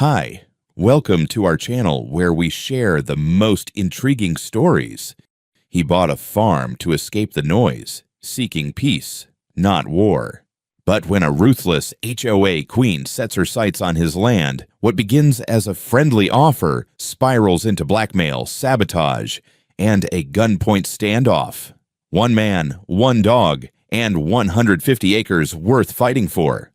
Hi, welcome to our channel where we share the most intriguing stories. He bought a farm to escape the noise, seeking peace, not war. But when a ruthless HOA queen sets her sights on his land, what begins as a friendly offer spirals into blackmail, sabotage, and a gunpoint standoff. One man, one dog, and 150 acres worth fighting for.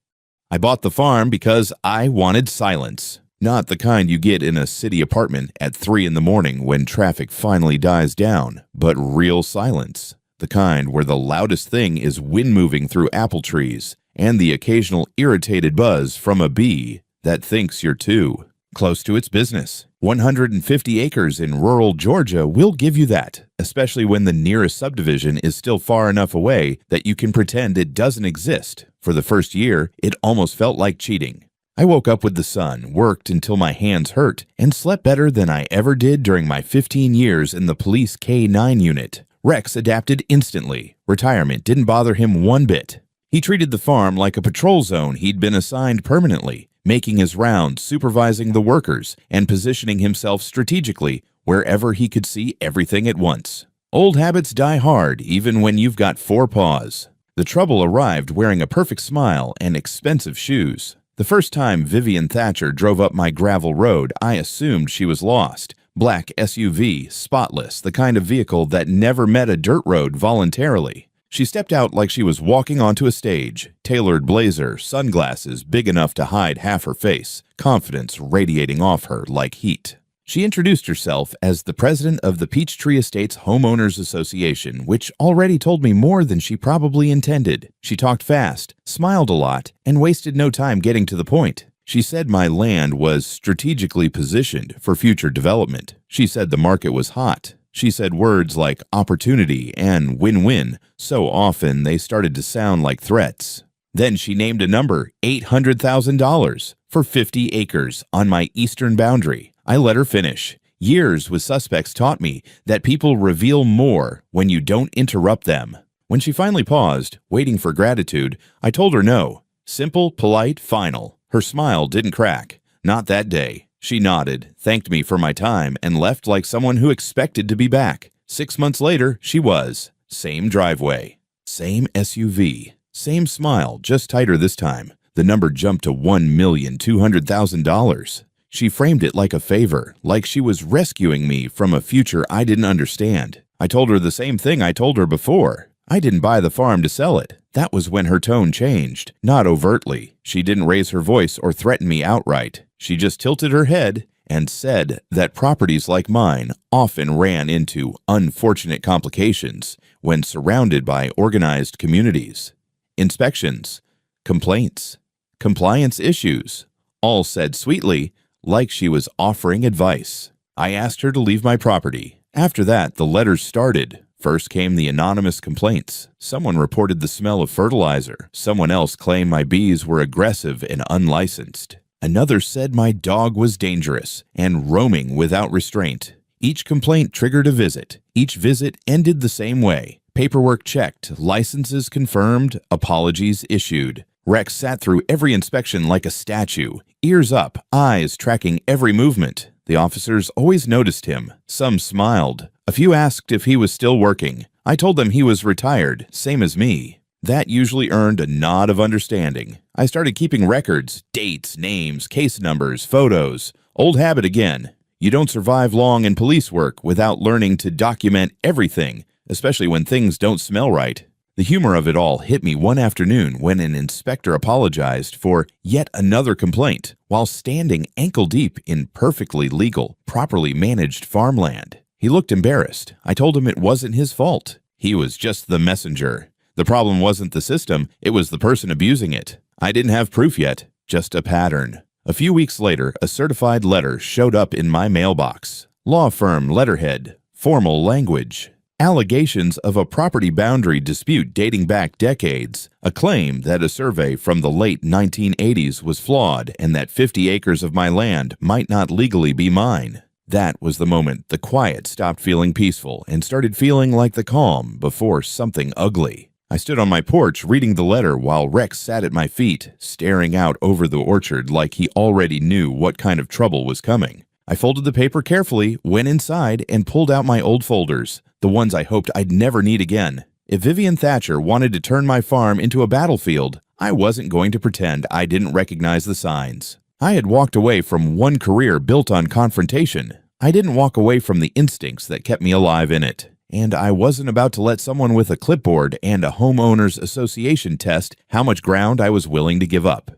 I bought the farm because I wanted silence. Not the kind you get in a city apartment at 3 in the morning when traffic finally dies down, but real silence. The kind where the loudest thing is wind moving through apple trees and the occasional irritated buzz from a bee that thinks you're too close to its business. 150 acres in rural Georgia will give you that, especially when the nearest subdivision is still far enough away that you can pretend it doesn't exist. For the first year, it almost felt like cheating. I woke up with the sun, worked until my hands hurt, and slept better than I ever did during my 15 years in the police K-9 unit. Rex adapted instantly. Retirement didn't bother him one bit. He treated the farm like a patrol zone he'd been assigned permanently, making his rounds, supervising the workers, and positioning himself strategically wherever he could see everything at once. Old habits die hard even when you've got 4 paws. The trouble arrived wearing a perfect smile and expensive shoes. The first time Vivian Thatcher drove up my gravel road, I assumed she was lost. Black SUV, spotless, the kind of vehicle that never met a dirt road voluntarily. She stepped out like she was walking onto a stage. Tailored blazer, sunglasses big enough to hide half her face, confidence radiating off her like heat. She introduced herself as the president of the Peachtree Estates Homeowners Association, which already told me more than she probably intended. She talked fast, smiled a lot, and wasted no time getting to the point. She said my land was strategically positioned for future development. She said the market was hot. She said words like opportunity and win-win so often they started to sound like threats. Then she named a number, $800,000, for 50 acres on my eastern boundary. I let her finish. Years with suspects taught me that people reveal more when you don't interrupt them. When she finally paused, waiting for gratitude, I told her no. Simple, polite, final. Her smile didn't crack. Not that day. She nodded, thanked me for my time, and left like someone who expected to be back. 6 months later, she was. Same driveway. Same SUV. Same smile, just tighter this time. The number jumped to $1,200,000. She framed it like a favor, like she was rescuing me from a future I didn't understand. I told her the same thing I told her before. I didn't buy the farm to sell it. That was when her tone changed, not overtly. She didn't raise her voice or threaten me outright. She just tilted her head and said that properties like mine often ran into unfortunate complications when surrounded by organized communities. Inspections, complaints, compliance issues, all said sweetly, like she was offering advice. I asked her to leave my property. After that, the letters started. First came the anonymous complaints. Someone reported the smell of fertilizer. Someone else claimed my bees were aggressive and unlicensed. Another said my dog was dangerous and roaming without restraint. Each complaint triggered a visit. Each visit ended the same way. Paperwork checked, licenses confirmed, apologies issued. Rex sat through every inspection like a statue, ears up, eyes tracking every movement. The officers always noticed him. Some smiled. A few asked if he was still working. I told them he was retired, same as me. That usually earned a nod of understanding. I started keeping records, dates, names, case numbers, photos. Old habit again. You don't survive long in police work without learning to document everything, especially when things don't smell right. The humor of it all hit me one afternoon when an inspector apologized for yet another complaint while standing ankle-deep in perfectly legal, properly managed farmland. He looked embarrassed. I told him it wasn't his fault. He was just the messenger. The problem wasn't the system, it was the person abusing it. I didn't have proof yet, just a pattern. A few weeks later, a certified letter showed up in my mailbox. Law firm letterhead, formal language. Allegations of a property boundary dispute dating back decades, a claim that a survey from the late 1980s was flawed and that 50 acres of my land might not legally be mine. That was the moment the quiet stopped feeling peaceful and started feeling like the calm before something ugly. I stood on my porch reading the letter while Rex sat at my feet, staring out over the orchard like he already knew what kind of trouble was coming. I folded the paper carefully, went inside, and pulled out my old folders, the ones I hoped I'd never need again. If Vivian Thatcher wanted to turn my farm into a battlefield, I wasn't going to pretend I didn't recognize the signs. I had walked away from one career built on confrontation. I didn't walk away from the instincts that kept me alive in it. And I wasn't about to let someone with a clipboard and a homeowners association test how much ground I was willing to give up.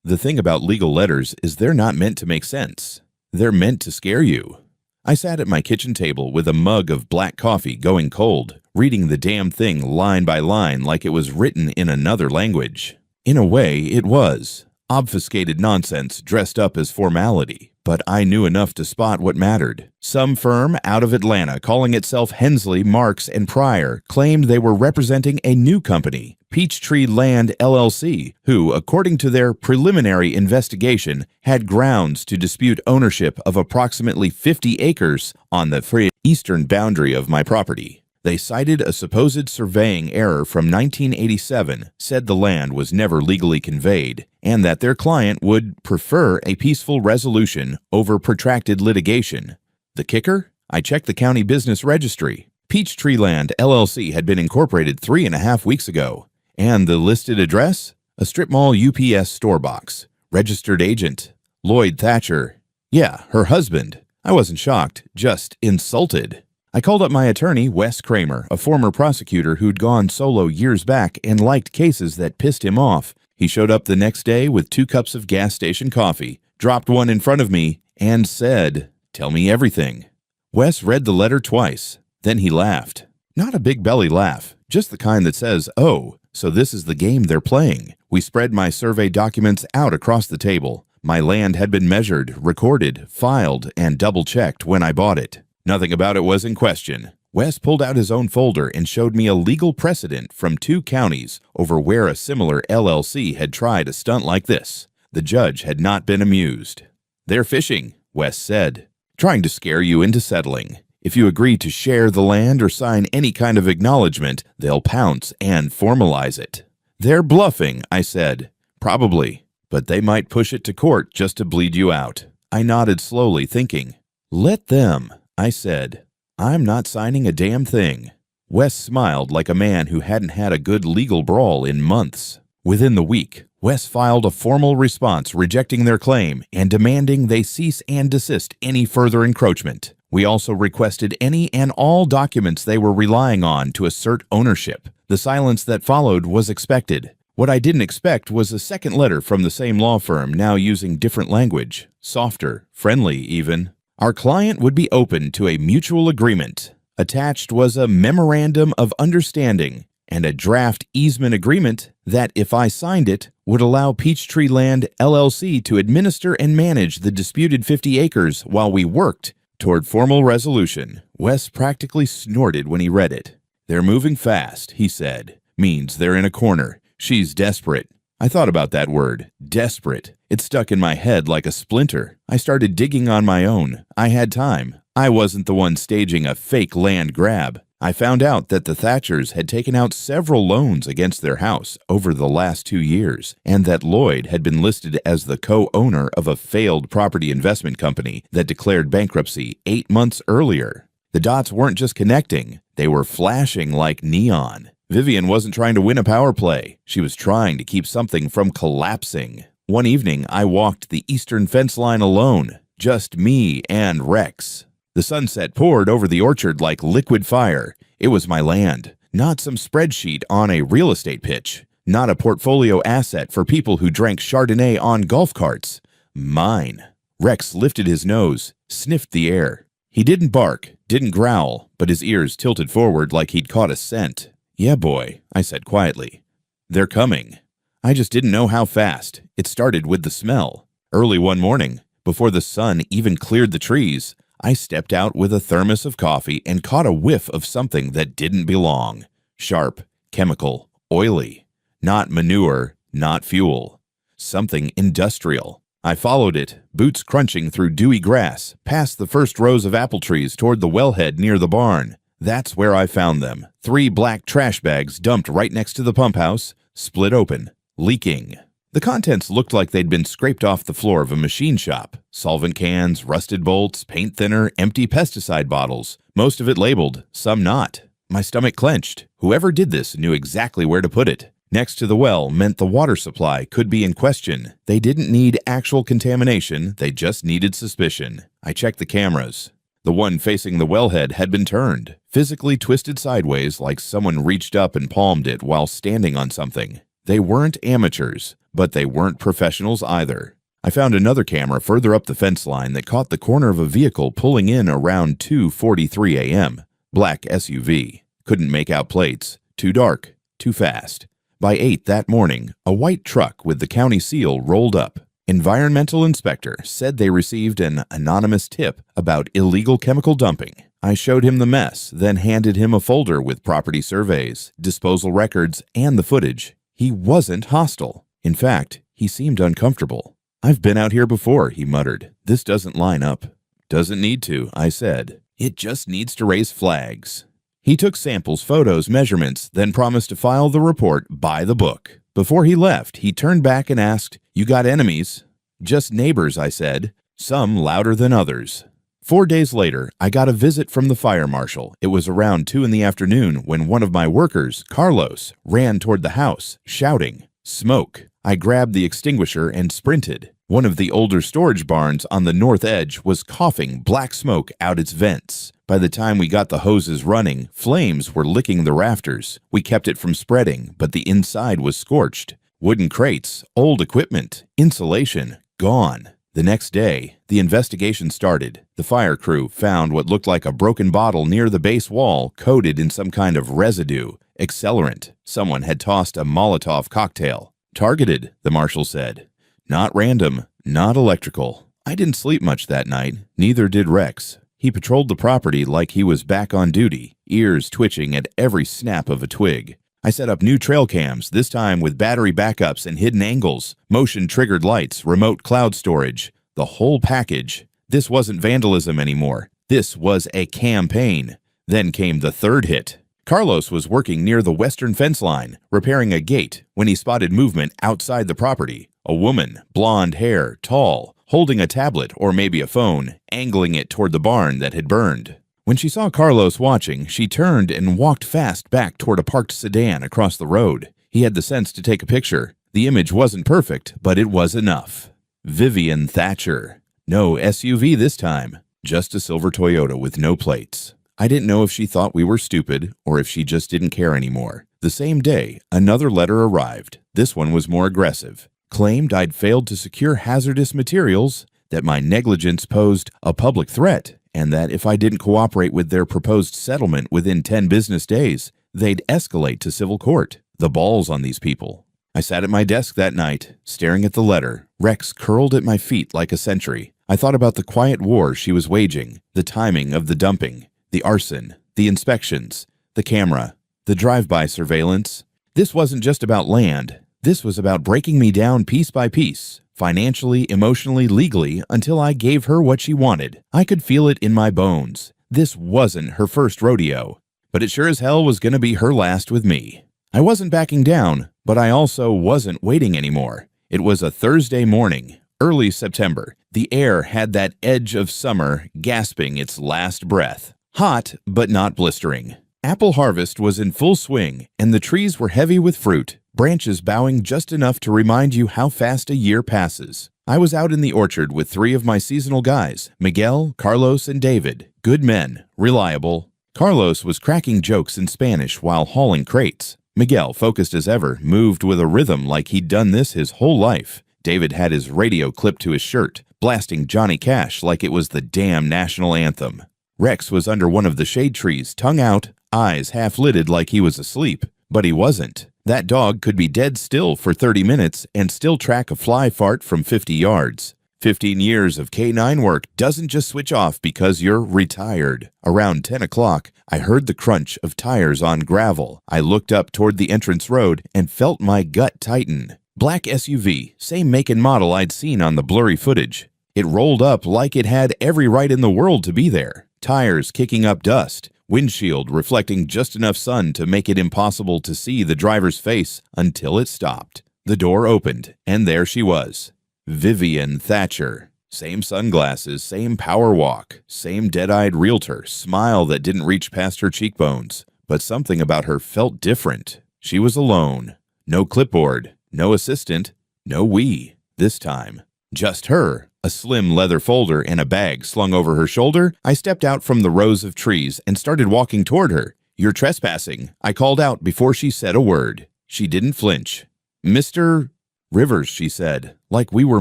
The thing about legal letters is they're not meant to make sense. They're meant to scare you. I sat at my kitchen table with a mug of black coffee going cold, reading the damn thing line by line like it was written in another language. In a way, it was. Obfuscated nonsense dressed up as formality. But I knew enough to spot what mattered. Some firm out of Atlanta calling itself Hensley, Marks & Pryor claimed they were representing a new company, Peachtree Land LLC, who, according to their preliminary investigation, had grounds to dispute ownership of approximately 50 acres on the eastern boundary of my property. They cited a supposed surveying error from 1987, said the land was never legally conveyed, and that their client would prefer a peaceful resolution over protracted litigation. The kicker? I checked the county business registry. Peachtree Land LLC had been incorporated 3.5 weeks ago. And the listed address? A strip mall UPS store box. Registered agent. Lloyd Thatcher. Yeah, her husband. I wasn't shocked, just insulted. I called up my attorney, Wes Kramer, a former prosecutor who'd gone solo years back and liked cases that pissed him off. He showed up the next day with 2 cups of gas station coffee, dropped one in front of me, and said, "Tell me everything." Wes read the letter twice. Then he laughed. Not a big belly laugh, just the kind that says, "Oh, so this is the game they're playing." We spread my survey documents out across the table. My land had been measured, recorded, filed, and double-checked when I bought it. Nothing about it was in question. Wes pulled out his own folder and showed me a legal precedent from 2 counties over where a similar LLC had tried a stunt like this. The judge had not been amused. "They're fishing," Wes said, "trying to scare you into settling. If you agree to share the land or sign any kind of acknowledgement, they'll pounce and formalize it." "They're bluffing," I said. "Probably, but they might push it to court just to bleed you out." I nodded slowly, thinking. "Let them," I said. "I'm not signing a damn thing." Wes smiled like a man who hadn't had a good legal brawl in months. Within the week, Wes filed a formal response rejecting their claim and demanding they cease and desist any further encroachment. We also requested any and all documents they were relying on to assert ownership. The silence that followed was expected. What I didn't expect was a second letter from the same law firm, now using different language, softer, friendly even. Our client would be open to a mutual agreement. Attached was a memorandum of understanding and a draft easement agreement that, if I signed it, would allow Peachtree Land LLC to administer and manage the disputed 50 acres while we worked toward formal resolution. Wes practically snorted when he read it. "They're moving fast," he said. "Means they're in a corner. She's desperate." I thought about that word, desperate. It stuck in my head like a splinter. I started digging on my own. I had time. I wasn't the one staging a fake land grab. I found out that the Thatchers had taken out several loans against their house over the last 2 years, and that Lloyd had been listed as the co-owner of a failed property investment company that declared bankruptcy 8 months earlier. The dots weren't just connecting, they were flashing like neon. Vivian wasn't trying to win a power play. She was trying to keep something from collapsing. One evening, I walked the eastern fence line alone, just me and Rex. The sunset poured over the orchard like liquid fire. It was my land, not some spreadsheet on a real estate pitch, not a portfolio asset for people who drank Chardonnay on golf carts. Mine. Rex lifted his nose, sniffed the air. He didn't bark, didn't growl, but his ears tilted forward like he'd caught a scent. "Yeah, boy," I said quietly. "They're coming." I just didn't know how fast. It started with the smell. Early one morning, before the sun even cleared the trees, I stepped out with a thermos of coffee and caught a whiff of something that didn't belong. Sharp, chemical, oily. Not manure, not fuel. Something industrial. I followed it, boots crunching through dewy grass, past the first rows of apple trees toward the wellhead near the barn. That's where I found them. 3 black trash bags dumped right next to the pump house, split open, leaking. The contents looked like they'd been scraped off the floor of a machine shop. Solvent cans, rusted bolts, paint thinner, empty pesticide bottles. Most of it labeled, some not. My stomach clenched. Whoever did this knew exactly where to put it. Next to the well meant the water supply could be in question. They didn't need actual contamination, they just needed suspicion. I checked the cameras. The one facing the wellhead had been turned, physically twisted sideways like someone reached up and palmed it while standing on something. They weren't amateurs, but they weren't professionals either. I found another camera further up the fence line that caught the corner of a vehicle pulling in around 2:43 a.m. Black SUV. Couldn't make out plates. Too dark. Too fast. By 8 that morning, a white truck with the county seal rolled up. Environmental inspector said they received an anonymous tip about illegal chemical dumping. I showed him the mess, then handed him a folder with property surveys, disposal records, and the footage. He wasn't hostile. In fact, he seemed uncomfortable. "I've been out here before," he muttered. "This doesn't line up." "Doesn't need to," I said. "It just needs to raise flags." He took samples, photos, measurements, then promised to file the report by the book. Before he left, he turned back and asked, "You got enemies?" "Just neighbors," I said. "Some louder than others." 4 days later, I got a visit from the fire marshal. It was around 2 in the afternoon when one of my workers, Carlos, ran toward the house, shouting, "Smoke." I grabbed the extinguisher and sprinted. One of the older storage barns on the north edge was coughing black smoke out its vents. By the time we got the hoses running, flames were licking the rafters. We kept it from spreading, but the inside was scorched. Wooden crates, old equipment, insulation, gone. The next day, the investigation started. The fire crew found what looked like a broken bottle near the base wall coated in some kind of residue, accelerant. Someone had tossed a Molotov cocktail. Targeted, the marshal said. Not random, not electrical. I didn't sleep much that night, neither did Rex. He patrolled the property like he was back on duty, ears twitching at every snap of a twig. I set up new trail cams, this time with battery backups and hidden angles, motion-triggered lights, remote cloud storage, the whole package. This wasn't vandalism anymore. This was a campaign. Then came the third hit. Carlos was working near the western fence line, repairing a gate, when he spotted movement outside the property. A woman, blonde hair, tall, holding a tablet or maybe a phone, angling it toward the barn that had burned. When she saw Carlos watching, she turned and walked fast back toward a parked sedan across the road. He had the sense to take a picture. The image wasn't perfect, but it was enough. Vivian Thatcher. No SUV this time, just a silver Toyota with no plates. I didn't know if she thought we were stupid or if she just didn't care anymore. The same day, another letter arrived. This one was more aggressive. Claimed I'd failed to secure hazardous materials, that my negligence posed a public threat, and that if I didn't cooperate with their proposed settlement within 10 business days, they'd escalate to civil court. The balls on these people. I sat at my desk that night, staring at the letter. Rex curled at my feet like a sentry. I thought about the quiet war she was waging, the timing of the dumping, the arson, the inspections, the camera, the drive-by surveillance. This wasn't just about land. This was about breaking me down piece by piece, financially, emotionally, legally, until I gave her what she wanted. I could feel it in my bones. This wasn't her first rodeo, but it sure as hell was going to be her last with me. I wasn't backing down, but I also wasn't waiting anymore. It was a Thursday morning, early September. The air had that edge of summer gasping its last breath. Hot, but not blistering. Apple harvest was in full swing, and the trees were heavy with fruit, branches bowing just enough to remind you how fast a year passes. I was out in the orchard with 3 of my seasonal guys, Miguel, Carlos, and David. Good men, reliable. Carlos was cracking jokes in Spanish while hauling crates. Miguel, focused as ever, moved with a rhythm like he'd done this his whole life. David had his radio clipped to his shirt, blasting Johnny Cash like it was the damn national anthem. Rex was under one of the shade trees, tongue out, eyes half-lidded like he was asleep. But he wasn't. That dog could be dead still for 30 minutes and still track a fly fart from 50 yards. 15 years of K9 work doesn't just switch off because you're retired. Around 10 o'clock, I heard the crunch of tires on gravel. I looked up toward the entrance road and felt my gut tighten. Black SUV, same make and model I'd seen on the blurry footage. It rolled up like it had every right in the world to be there. Tires kicking up dust. windshield reflecting just enough sun to make it impossible to see the driver's face until it stopped. The door opened, and there she was. Vivian Thatcher. Same sunglasses, same power walk, same dead-eyed realtor, smile that didn't reach past her cheekbones. But something about her felt different. She was alone. No clipboard, no assistant, no we. This time, just her, a slim leather folder and a bag slung over her shoulder. I stepped out from the rows of trees and started walking toward her. "You're trespassing," I called out before she said a word. She didn't flinch. "Mr. Rivers," she said, like we were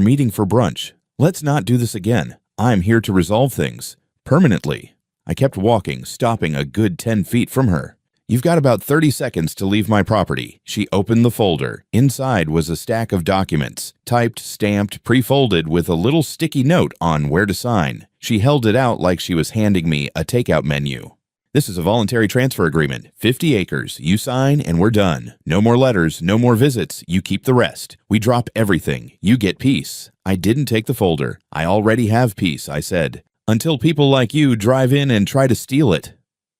meeting for brunch. "Let's not do this again. I'm here to resolve things. Permanently." I kept walking, stopping a good 10 feet from her. "You've got about 30 seconds to leave my property." She opened the folder. Inside was a stack of documents, typed, stamped, pre-folded with a little sticky note on where to sign. She held it out like she was handing me a takeout menu. "This is a voluntary transfer agreement. 50 acres. You sign and we're done. No more letters, no more visits. You keep the rest. We drop everything. You get peace." I didn't take the folder. "I already have peace," I said. "Until people like you drive in and try to steal it."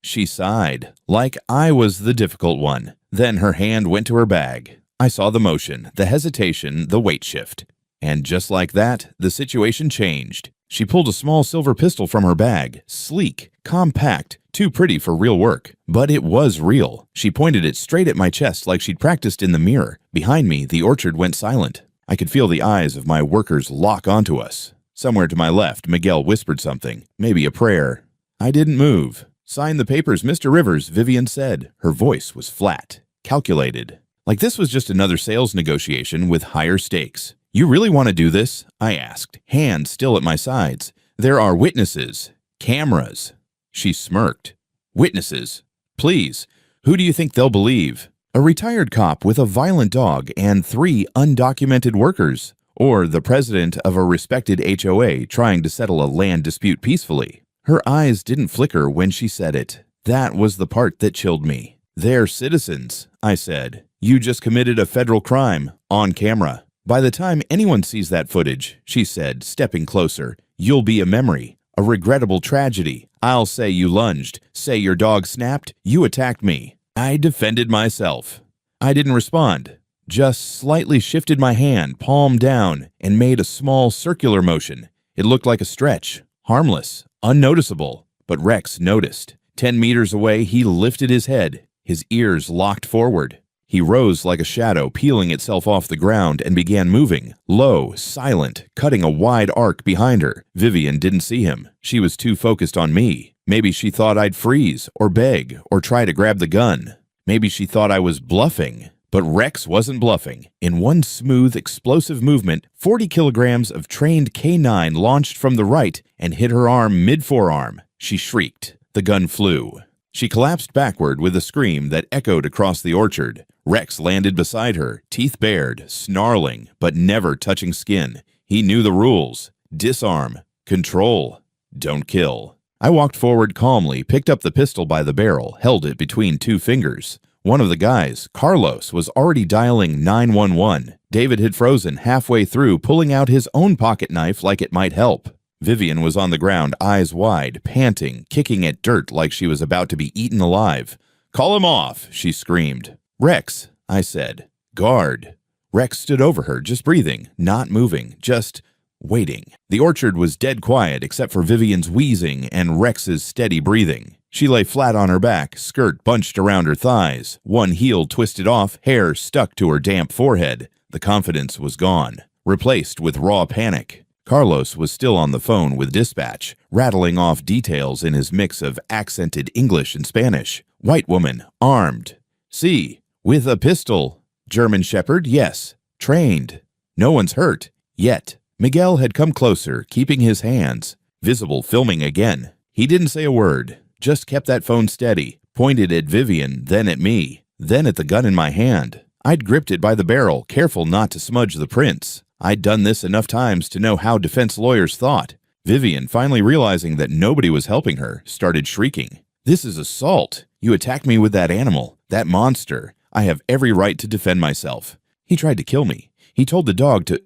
She sighed, like I was the difficult one. Then her hand went to her bag. I saw the motion, the hesitation, the weight shift. And just like that, the situation changed. She pulled a small silver pistol from her bag, sleek, compact, too pretty for real work. But it was real. She pointed it straight at my chest like she'd practiced in the mirror. Behind me, the orchard went silent. I could feel the eyes of my workers lock onto us. Somewhere to my left, Miguel whispered something, maybe a prayer. I didn't move. "Sign the papers, Mr. Rivers," Vivian said. Her voice was flat, calculated. Like this was just another sales negotiation with higher stakes. "You really want to do this?" I asked, hands still at my sides. "There are witnesses. Cameras." She smirked. "Witnesses? Please. Who do you think they'll believe? A retired cop with a violent dog and 3 undocumented workers? Or the president of a respected HOA trying to settle a land dispute peacefully?" Her eyes didn't flicker when she said it. That was the part that chilled me. "They're citizens," I said. "You just committed a federal crime, on camera. By the time anyone sees that footage," she said, stepping closer, "you'll be a memory, a regrettable tragedy. I'll say you lunged, say your dog snapped, you attacked me. I defended myself." I didn't respond, just slightly shifted my hand, palm down, and made a small circular motion. It looked like a stretch, harmless, unnoticeable, but Rex noticed. 10 meters away, he lifted his head, his ears locked forward. He rose like a shadow, peeling itself off the ground, and began moving, low, silent, cutting a wide arc behind her. Vivian didn't see him. She was too focused on me. Maybe she thought I'd freeze, or beg, or try to grab the gun. Maybe she thought I was bluffing. But Rex wasn't bluffing. In one smooth, explosive movement, 40 kilograms of trained K9 launched from the right and hit her arm mid-forearm. She shrieked. The gun flew. She collapsed backward with a scream that echoed across the orchard. Rex landed beside her, teeth bared, snarling, but never touching skin. He knew the rules. Disarm. Control. Don't kill. I walked forward calmly, picked up the pistol by the barrel, held it between 2 fingers. One of the guys, Carlos, was already dialing 911. David had frozen halfway through, pulling out his own pocket knife like it might help. Vivian was on the ground, eyes wide, panting, kicking at dirt like she was about to be eaten alive. "Call him off," she screamed. "Rex," I said. "Guard." Rex stood over her, just breathing, not moving, just waiting. The orchard was dead quiet except for Vivian's wheezing and Rex's steady breathing. She lay flat on her back, skirt bunched around her thighs, one heel twisted off, hair stuck to her damp forehead. The confidence was gone, replaced with raw panic. Carlos was still on the phone with dispatch, rattling off details in his mix of accented English and Spanish. "White woman, armed. See, with a pistol. German Shepherd, yes. Trained. No one's hurt. Yet." Miguel had come closer, keeping his hands. Visible filming again. He didn't say a word, just kept that phone steady, pointed at Vivian, then at me, then at the gun in my hand. I'd gripped it by the barrel, careful not to smudge the prints. I'd done this enough times to know how defense lawyers thought. Vivian, finally realizing that nobody was helping her, started shrieking. "This is assault. You attacked me with that animal, that monster. I have every right to defend myself. He tried to kill me. He told the dog to...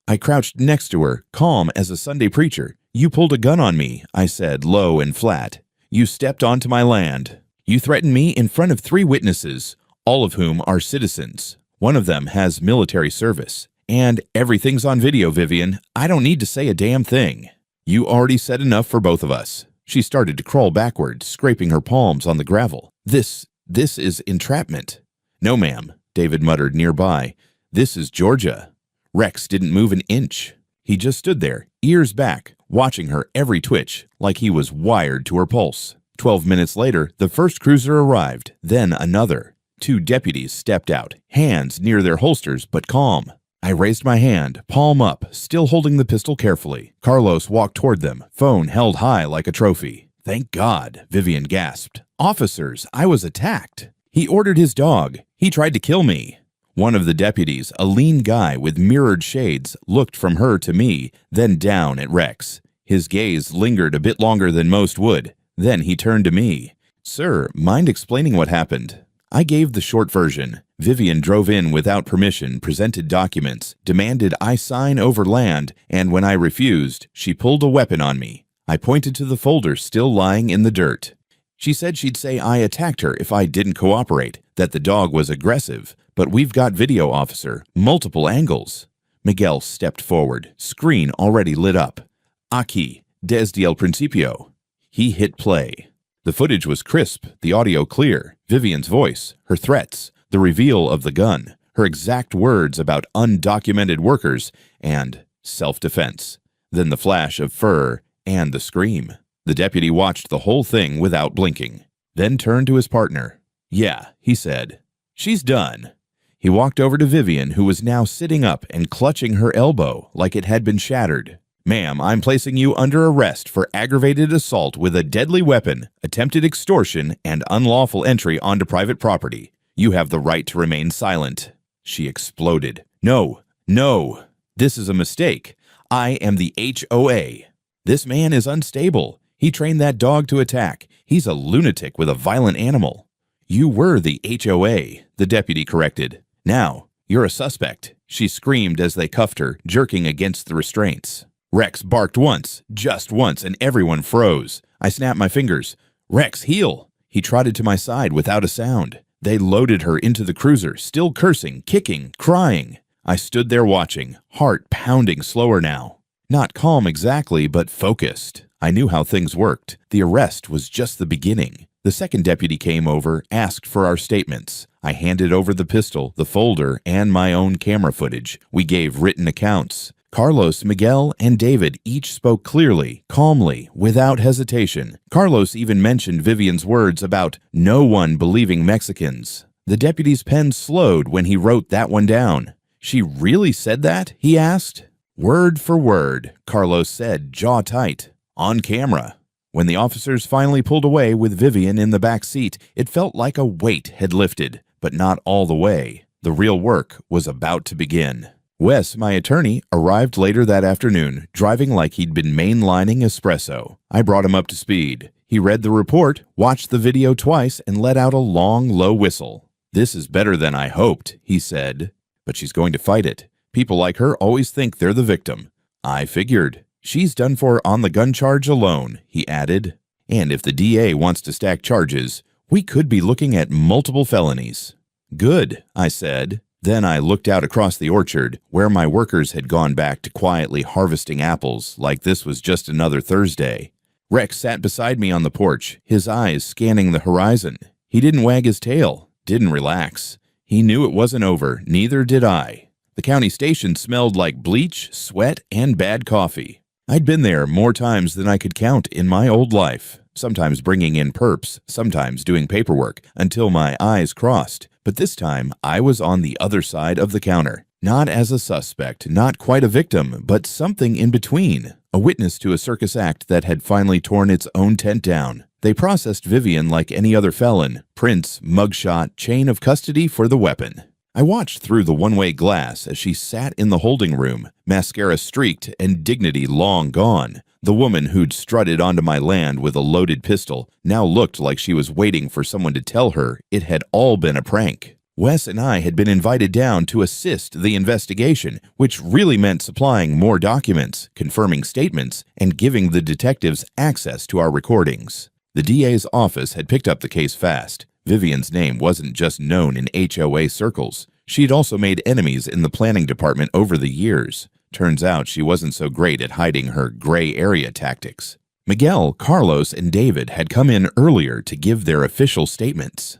I crouched next to her, calm as a Sunday preacher. "You pulled a gun on me," I said, low and flat. You stepped onto my land. You threatened me in front of 3 witnesses, all of whom are citizens. One of them has military service. And everything's on video, Vivian. I don't need to say a damn thing. You already said enough for both of us." She started to crawl backwards, scraping her palms on the gravel. This is entrapment." "No, ma'am," David muttered nearby. "This is Georgia." Rex didn't move an inch. He just stood there, ears back, watching her every twitch, like he was wired to her pulse. 12 minutes later, the first cruiser arrived, then another. 2 deputies stepped out, hands near their holsters but calm. I raised my hand, palm up, still holding the pistol carefully. Carlos walked toward them, phone held high like a trophy. "Thank God," Vivian gasped. "Officers, I was attacked. He ordered his dog. He tried to kill me." One of the deputies, a lean guy with mirrored shades, looked from her to me, then down at Rex. His gaze lingered a bit longer than most would. Then he turned to me. "Sir, mind explaining what happened?" I gave the short version. Vivian drove in without permission, presented documents, demanded I sign over land, and when I refused, she pulled a weapon on me. I pointed to the folder still lying in the dirt. She said she'd say I attacked her if I didn't cooperate, that the dog was aggressive, but we've got video, officer, multiple angles. Miguel stepped forward, screen already lit up. "Aquí, desde el principio." He hit play. The footage was crisp, the audio clear, Vivian's voice, her threats, the reveal of the gun, her exact words about undocumented workers, and self-defense. Then the flash of fur and the scream. The deputy watched the whole thing without blinking, then turned to his partner. "Yeah," he said. "She's done." He walked over to Vivian, who was now sitting up and clutching her elbow like it had been shattered. "Ma'am, I'm placing you under arrest for aggravated assault with a deadly weapon, attempted extortion, and unlawful entry onto private property. You have the right to remain silent." She exploded. "No, no, this is a mistake. I am the HOA. This man is unstable. He trained that dog to attack. He's a lunatic with a violent animal." "You were the HOA," the deputy corrected. "Now, you're a suspect," she screamed as they cuffed her, jerking against the restraints. Rex barked once, just once, and everyone froze. I snapped my fingers. "Rex, heel!" He trotted to my side without a sound. They loaded her into the cruiser, still cursing, kicking, crying. I stood there watching, heart pounding slower now. Not calm exactly, but focused. I knew how things worked. The arrest was just the beginning. The second deputy came over, asked for our statements. I handed over the pistol, the folder, and my own camera footage. We gave written accounts. Carlos, Miguel, and David each spoke clearly, calmly, without hesitation. Carlos even mentioned Vivian's words about no one believing Mexicans. The deputy's pen slowed when he wrote that one down. "She really said that?" he asked. "Word for word," Carlos said, jaw tight. "On camera." When the officers finally pulled away with Vivian in the back seat, it felt like a weight had lifted, but not all the way. The real work was about to begin. Wes, my attorney, arrived later that afternoon, driving like he'd been mainlining espresso. I brought him up to speed. He read the report, watched the video twice, and let out a long, low whistle. "This is better than I hoped," he said. "But she's going to fight it. People like her always think they're the victim." I figured. "She's done for on the gun charge alone," he added. "And if the DA wants to stack charges, we could be looking at multiple felonies." "Good," I said. Then I looked out across the orchard, where my workers had gone back to quietly harvesting apples like this was just another Thursday. Rex sat beside me on the porch, his eyes scanning the horizon. He didn't wag his tail, didn't relax. He knew it wasn't over, neither did I. The county station smelled like bleach, sweat, and bad coffee. I'd been there more times than I could count in my old life, sometimes bringing in perps, sometimes doing paperwork, until my eyes crossed. But this time, I was on the other side of the counter. Not as a suspect, not quite a victim, but something in between. A witness to a circus act that had finally torn its own tent down. They processed Vivian like any other felon. Prints, mugshot, chain of custody for the weapon. I watched through the one-way glass as she sat in the holding room, mascara streaked and dignity long gone. The woman who'd strutted onto my land with a loaded pistol now looked like she was waiting for someone to tell her it had all been a prank. Wes and I had been invited down to assist the investigation, which really meant supplying more documents, confirming statements, and giving the detectives access to our recordings. The DA's office had picked up the case fast. Vivian's name wasn't just known in HOA circles. She'd also made enemies in the planning department over the years. Turns out she wasn't so great at hiding her gray area tactics. Miguel, Carlos, and David had come in earlier to give their official statements.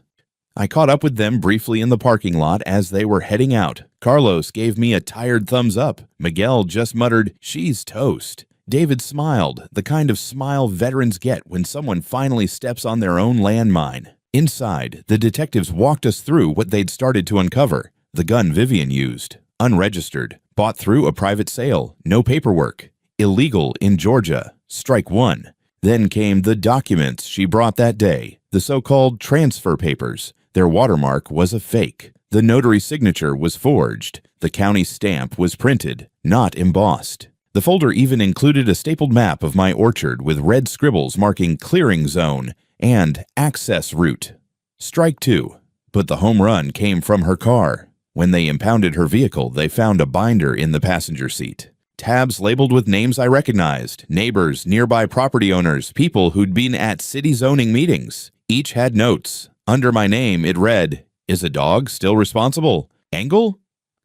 I caught up with them briefly in the parking lot as they were heading out. Carlos gave me a tired thumbs up. Miguel just muttered, "She's toast." David smiled, the kind of smile veterans get when someone finally steps on their own landmine. Inside, the detectives walked us through what they'd started to uncover. The gun Vivian used, unregistered, bought through a private sale, no paperwork, illegal in Georgia, strike one. Then came the documents she brought that day, the so-called transfer papers. Their watermark was a fake. The notary signature was forged. The county stamp was printed, not embossed. The folder even included a stapled map of my orchard with red scribbles marking clearing zone and access route. Strike two. But the home run came from her car. When they impounded her vehicle, they found a binder in the passenger seat. Tabs labeled with names I recognized, neighbors, nearby property owners, people who'd been at city zoning meetings. Each had notes. Under my name, it read, "Is a dog still responsible? Angle?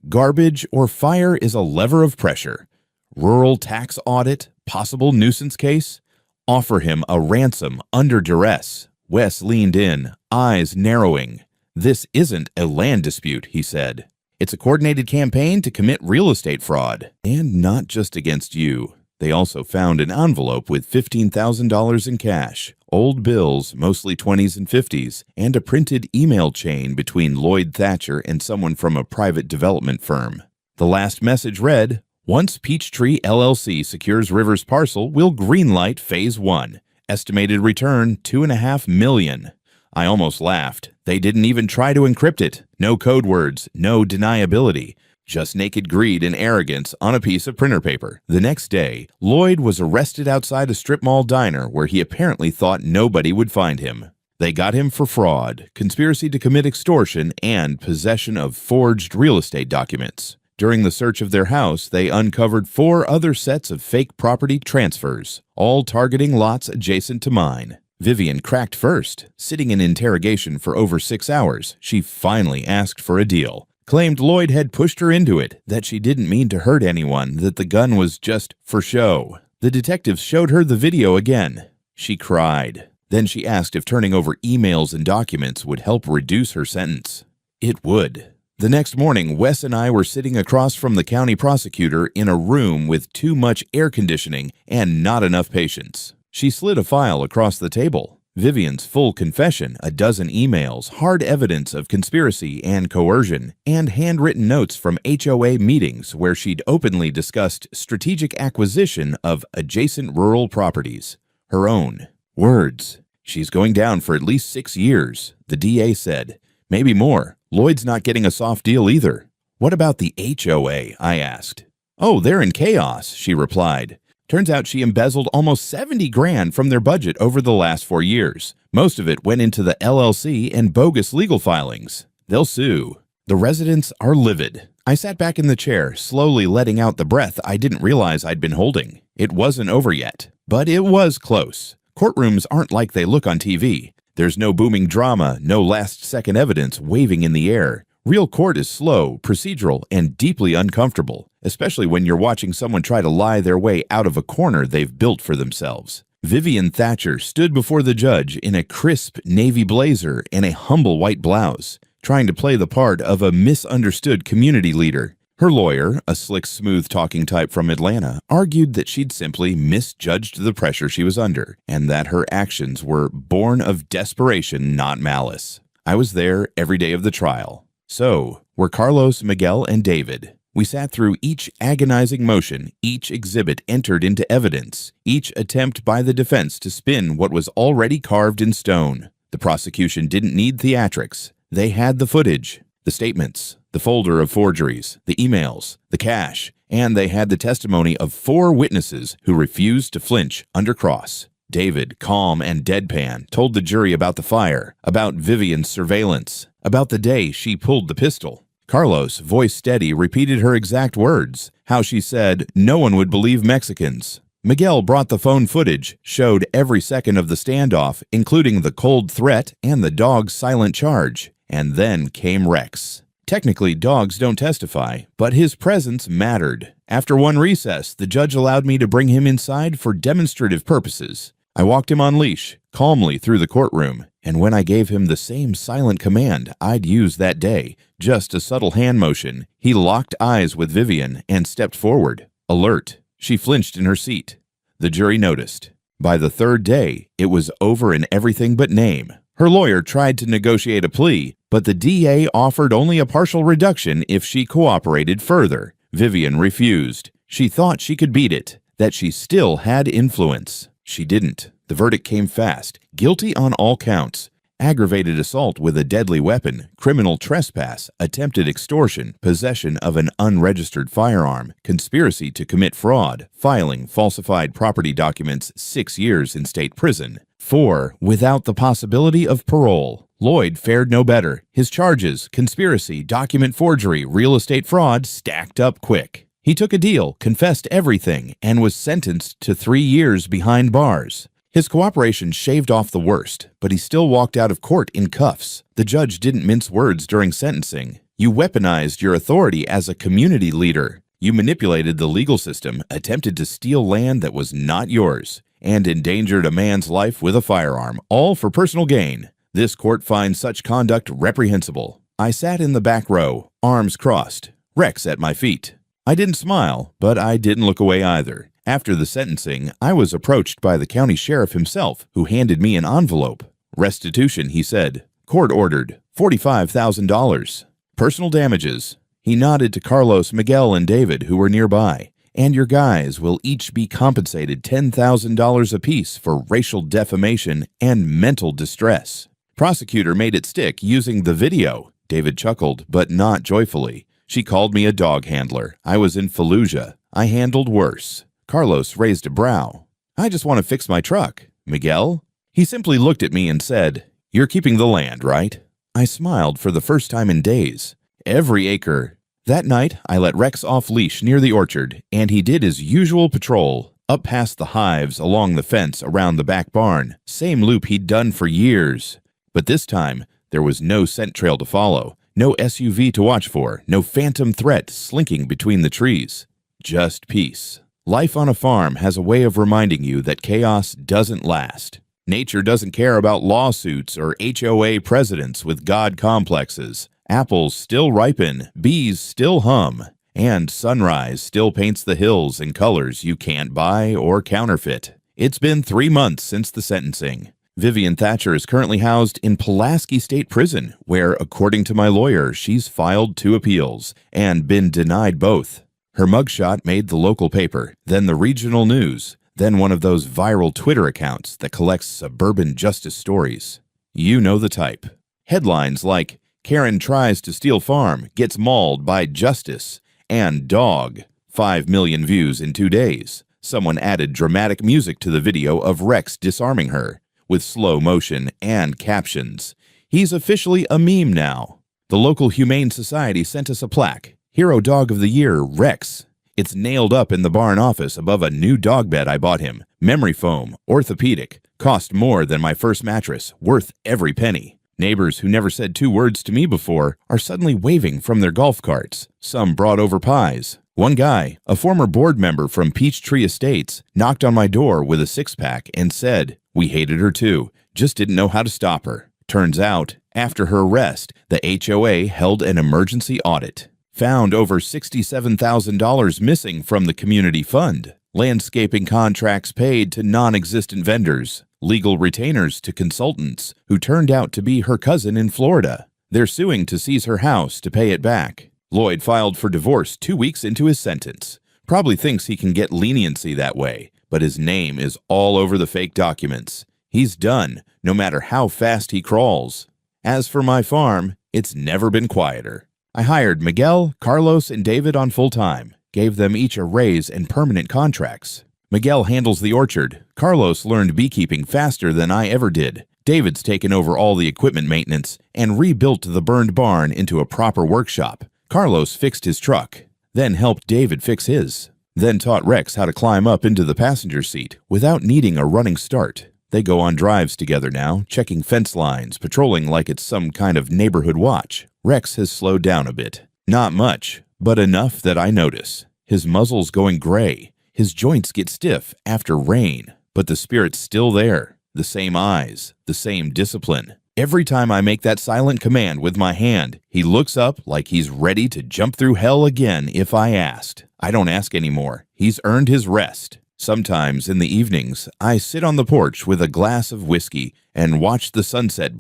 Garbage or fire is a lever of pressure. Rural tax audit, possible nuisance case. Offer him a ransom under duress." Wes leaned in, eyes narrowing. "This isn't a land dispute," he said. "It's a coordinated campaign to commit real estate fraud. And not just against you." They also found an envelope with $15,000 in cash, old bills, mostly 20s and 50s, and a printed email chain between Lloyd Thatcher and someone from a private development firm. The last message read, "Once Peachtree LLC secures Rivers parcel, we'll greenlight Phase 1. Estimated return $2.5 million. I almost laughed. They didn't even try to encrypt it. No code words, no deniability. Just naked greed and arrogance on a piece of printer paper. The next day, Lloyd was arrested outside a strip mall diner where he apparently thought nobody would find him. They got him for fraud, conspiracy to commit extortion, and possession of forged real estate documents. During the search of their house, they uncovered 4 other sets of fake property transfers, all targeting lots adjacent to mine. Vivian cracked first. Sitting in interrogation for over 6 hours, she finally asked for a deal. Claimed Lloyd had pushed her into it, that she didn't mean to hurt anyone, that the gun was just for show. The detectives showed her the video again. She cried. Then she asked if turning over emails and documents would help reduce her sentence. It would. The next morning, Wes and I were sitting across from the county prosecutor in a room with too much air conditioning and not enough patience. She slid a file across the table. Vivian's full confession, a dozen emails, hard evidence of conspiracy and coercion, and handwritten notes from HOA meetings where she'd openly discussed strategic acquisition of adjacent rural properties. Her own words. "She's going down for at least 6 years," the DA said. "Maybe more. Lloyd's not getting a soft deal either." "What about the HOA?" I asked. "Oh, they're in chaos," she replied. Turns out she embezzled almost 70 grand from their budget over the last 4 years. Most of it went into the LLC and bogus legal filings. They'll sue. The residents are livid. I sat back in the chair, slowly letting out the breath I didn't realize I'd been holding. It wasn't over yet, but it was close. Courtrooms aren't like they look on TV. There's no booming drama, no last-second evidence waving in the air. Real court is slow, procedural, and deeply uncomfortable, especially when you're watching someone try to lie their way out of a corner they've built for themselves. Vivian Thatcher stood before the judge in a crisp navy blazer and a humble white blouse, trying to play the part of a misunderstood community leader. Her lawyer, a slick, smooth-talking type from Atlanta, argued that she'd simply misjudged the pressure she was under, and that her actions were born of desperation, not malice. I was there every day of the trial. So were Carlos, Miguel, and David. We sat through each agonizing motion, each exhibit entered into evidence, each attempt by the defense to spin what was already carved in stone. The prosecution didn't need theatrics. They had the footage, the statements, the folder of forgeries, the emails, the cash, and they had the testimony of 4 witnesses who refused to flinch under cross. David, calm and deadpan, told the jury about the fire, about Vivian's surveillance, about the day she pulled the pistol. Carlos, voice steady, repeated her exact words, how she said no one would believe Mexicans. Miguel brought the phone footage, showed every second of the standoff, including the cold threat and the dog's silent charge. And then came Rex. Technically, dogs don't testify, but his presence mattered. After one recess, the judge allowed me to bring him inside for demonstrative purposes. I walked him on leash, calmly through the courtroom, and when I gave him the same silent command I'd used that day, just a subtle hand motion, he locked eyes with Vivian and stepped forward, alert. She flinched in her seat. The jury noticed. By the third day, it was over in everything but name. Her lawyer tried to negotiate a plea, but the DA offered only a partial reduction if she cooperated further. Vivian refused. She thought she could beat it, that she still had influence. She didn't. The verdict came fast. Guilty on all counts. Aggravated assault with a deadly weapon, criminal trespass, attempted extortion, possession of an unregistered firearm, conspiracy to commit fraud, filing falsified property documents, 6 years in state prison. 4. Without the possibility of parole. Lloyd fared no better. His charges, conspiracy, document forgery, real estate fraud, stacked up quick. He took a deal, confessed everything, and was sentenced to 3 years behind bars. His cooperation shaved off the worst, but he still walked out of court in cuffs. The judge didn't mince words during sentencing. You weaponized your authority as a community leader. You manipulated the legal system, attempted to steal land that was not yours, and endangered a man's life with a firearm, all for personal gain. This court finds such conduct reprehensible. I sat in the back row, arms crossed, Rex at my feet. I didn't smile, but I didn't look away either. After the sentencing, I was approached by the county sheriff himself, who handed me an envelope. Restitution, he said. Court ordered $45,000. Personal damages. He nodded to Carlos, Miguel, and David, who were nearby. And your guys will each be compensated $10,000 apiece for racial defamation and mental distress. Prosecutor made it stick using the video. David chuckled, but not joyfully. She called me a dog handler. I was in Fallujah. I handled worse. Carlos raised a brow. I just want to fix my truck. Miguel? He simply looked at me and said, "You're keeping the land, right?" I smiled for the first time in days. Every acre. That night, I let Rex off leash near the orchard, and he did his usual patrol, up past the hives, along the fence, around the back barn. Same loop he'd done for years. But this time, there was no scent trail to follow, no SUV to watch for, no phantom threat slinking between the trees. Just peace. Life on a farm has a way of reminding you that chaos doesn't last. Nature doesn't care about lawsuits or HOA presidents with God complexes. Apples still ripen, bees still hum, and sunrise still paints the hills in colors you can't buy or counterfeit. It's been 3 months since the sentencing. Vivian Thatcher is currently housed in Pulaski State Prison, where, according to my lawyer, she's filed 2 appeals and been denied both. Her mugshot made the local paper, then the regional news, then one of those viral Twitter accounts that collects suburban justice stories. You know the type. Headlines like, "Karen tries to steal farm, gets mauled by justice," and "Dog." 5 million views in 2 days. Someone added dramatic music to the video of Rex disarming her, with slow motion and captions. He's officially a meme now. The local Humane Society sent us a plaque. Hero Dog of the Year, Rex. It's nailed up in the barn office above a new dog bed I bought him. Memory foam, orthopedic. Cost more than my first mattress, worth every penny. Neighbors who never said 2 words to me before are suddenly waving from their golf carts. Some brought over pies. One guy, a former board member from Peachtree Estates, knocked on my door with a 6-pack and said, "We hated her too, just didn't know how to stop her." Turns out, after her arrest, the HOA held an emergency audit. Found over $67,000 missing from the community fund. Landscaping contracts paid to non-existent vendors. Legal retainers to consultants who turned out to be her cousin in Florida. They're suing to seize her house to pay it back. Lloyd filed for divorce 2 weeks into his sentence. Probably thinks he can get leniency that way, but his name is all over the fake documents. He's done, no matter how fast he crawls. As for my farm, it's never been quieter. I hired Miguel, Carlos, and David on full-time, gave them each a raise and permanent contracts. Miguel handles the orchard. Carlos learned beekeeping faster than I ever did. David's taken over all the equipment maintenance and rebuilt the burned barn into a proper workshop. Carlos fixed his truck, then helped David fix his. then taught Rex how to climb up into the passenger seat without needing a running start. They go on drives together now, checking fence lines, patrolling like it's some kind of neighborhood watch. Rex has slowed down a bit. Not much, but enough that I notice. His muzzle's going gray. His joints get stiff after rain, but the spirit's still there. The same eyes, the same discipline. Every time I make that silent command with my hand, he looks up like he's ready to jump through hell again if I asked. I don't ask anymore. He's earned his rest. Sometimes in the evenings, I sit on the porch with a glass of whiskey and watch the sunset